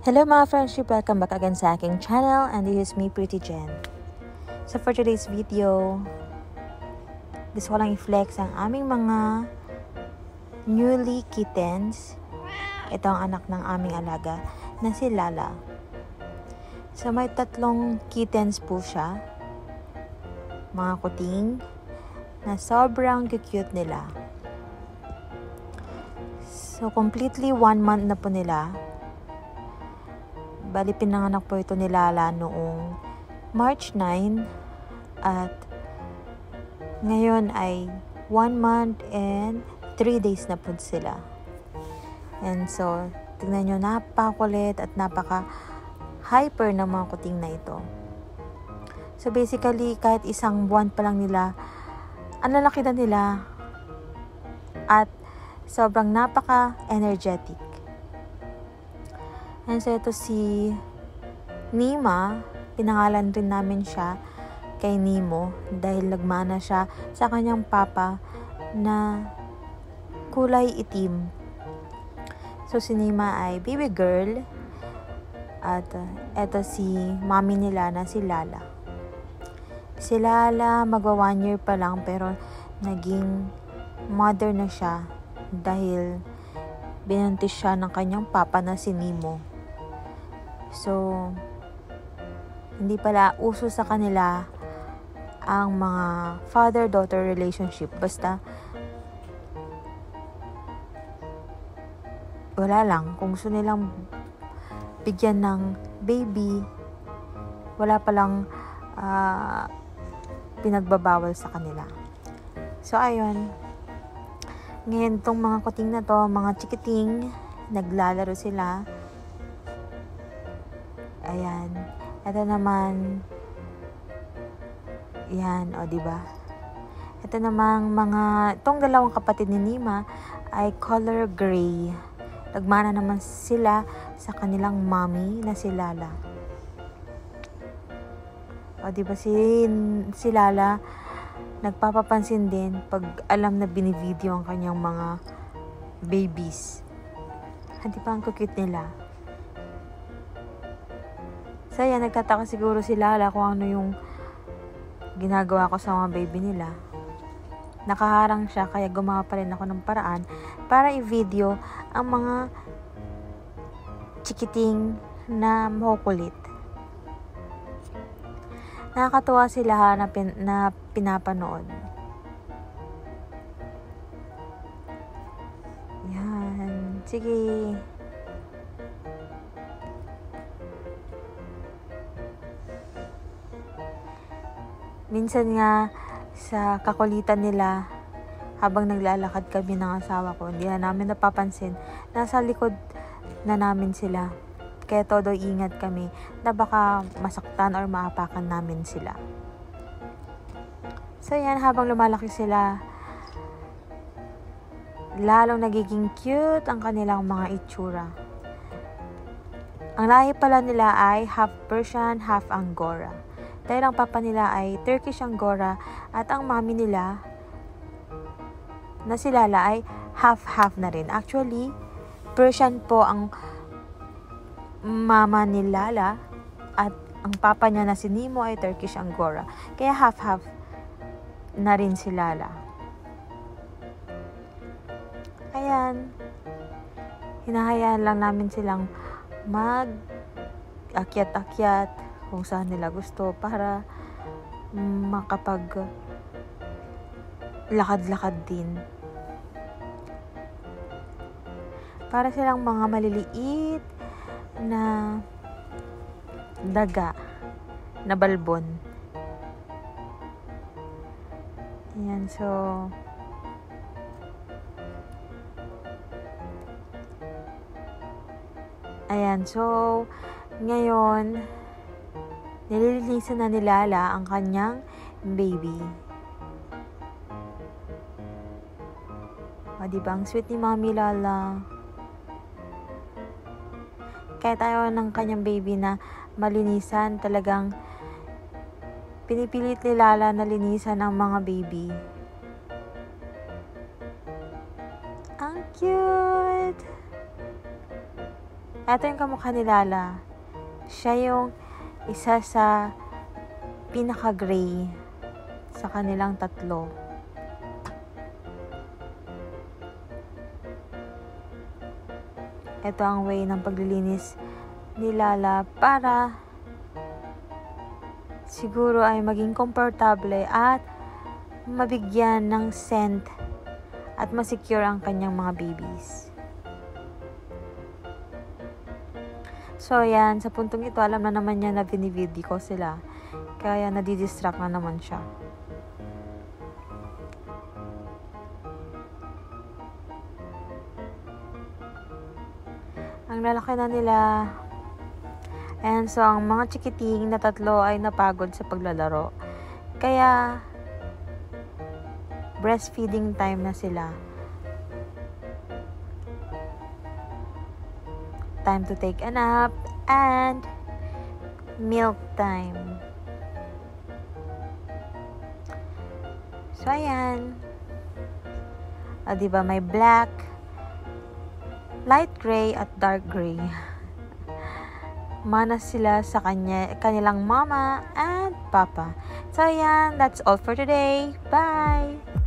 Hello mga friendship! Welcome back again sa aking channel, and this is me, Pretty Jen. So for today's video, gusto ko lang i-flex ang aming mga newly kittens. Ito ang anak ng aming alaga na si Lala. So may 3 kittens po siya, mga kuting, na sobrang cute nila. So completely 1 month na po nila. Bali, pinanganak po ito ni Lala noong March 9 at ngayon ay 1 month and 3 days na po sila. And so, tingnan nyo, napakakulit at napaka-hyper ng mga kuting na ito. So basically, kahit 1 buwan pa lang nila, ang lalaki na nila at sobrang napaka-energetic. And so ito si Nima, pinangalan rin namin siya kay Nemo dahil nagmana siya sa kanyang papa na kulay itim. So si Nima ay baby girl at ito si mommy nila na si Lala. Si Lala magwa 1 year pa lang pero naging mother na siya dahil binuntis siya ng kanyang papa na si Nemo. So, hindi pala uso sa kanila ang mga father-daughter relationship. Basta, wala lang. Kung gusto nilang bigyan ng baby, wala palang pinagbabawal sa kanila. So, ayun. Ngayon, itong mga kuting na to, mga chikiting, naglalaro sila. Ayan. Ito naman, yan, o diba? Ito namang itong 2 kapatid ni Nima ay color gray. Nagmana naman sila sa kanilang mommy na si Lala. O diba si Lala, nagpapapansin din pag alam na binivideo ang kanyang mga babies. Hindi pa ang cute nila. So yan, nagtataka siguro si Lala kung ano yung ginagawa ko sa mga baby nila. Nakaharang siya, kaya gumawa pa rin ako ng paraan para i-video ang mga chikiting na makukulit. Nakakatuwa sila na pinapanood. Yan. Sige. Minsan nga, sa kakulitan nila, habang naglalakad kami ng asawa ko, hindi na namin napapansin, nasa likod na namin sila. Kaya todo ingat kami na baka masaktan or maapakan namin sila. So yan, habang lumalaki sila, lalong nagiging cute ang kanilang mga itsura. Ang lahi pala nila ay half Persian, half Angora. Dahil ang papa nila ay Turkish Angora at ang mami nila na si Lala ay half-half na rin. Actually, Persian po ang mama ni Lala at ang papa niya na si Nemo ay Turkish Angora. Kaya half-half na rin si Lala. Ayan. Hinahayaan lang namin silang mag-akyat-akyat kung saan nila gusto para makapag lakad-lakad din. Para silang mga maliliit na daga na balbon. Ayan, so ngayon nililinisan na ni Lala ang kanyang baby. O, diba? Ang sweet ni Mami Lala. Kahit ayaw ng kanyang baby na malinisan, talagang pinipilit ni Lala na linisan ang mga baby. Ang cute! Ito yung kamukha ni Lala. Siya yung isa sa pinaka-gray sa kanilang tatlo. Ito ang way ng paglilinis ni Lala para siguro ay maging komportable at mabigyan ng scent at masecure ang kanyang mga babies. So yan, sa puntong ito, alam na naman niya na binivideo ko sila. Kaya nadidistract na naman siya. Ang lalaki na nila. And so, ang mga chikiting na tatlo ay napagod sa paglalaro. Kaya, breastfeeding time na sila. Time to take a nap and milk time. So, ayan. Diba may black, light gray at dark gray. Mana sila sa kanilang mama and papa. So, ayan. That's all for today. Bye!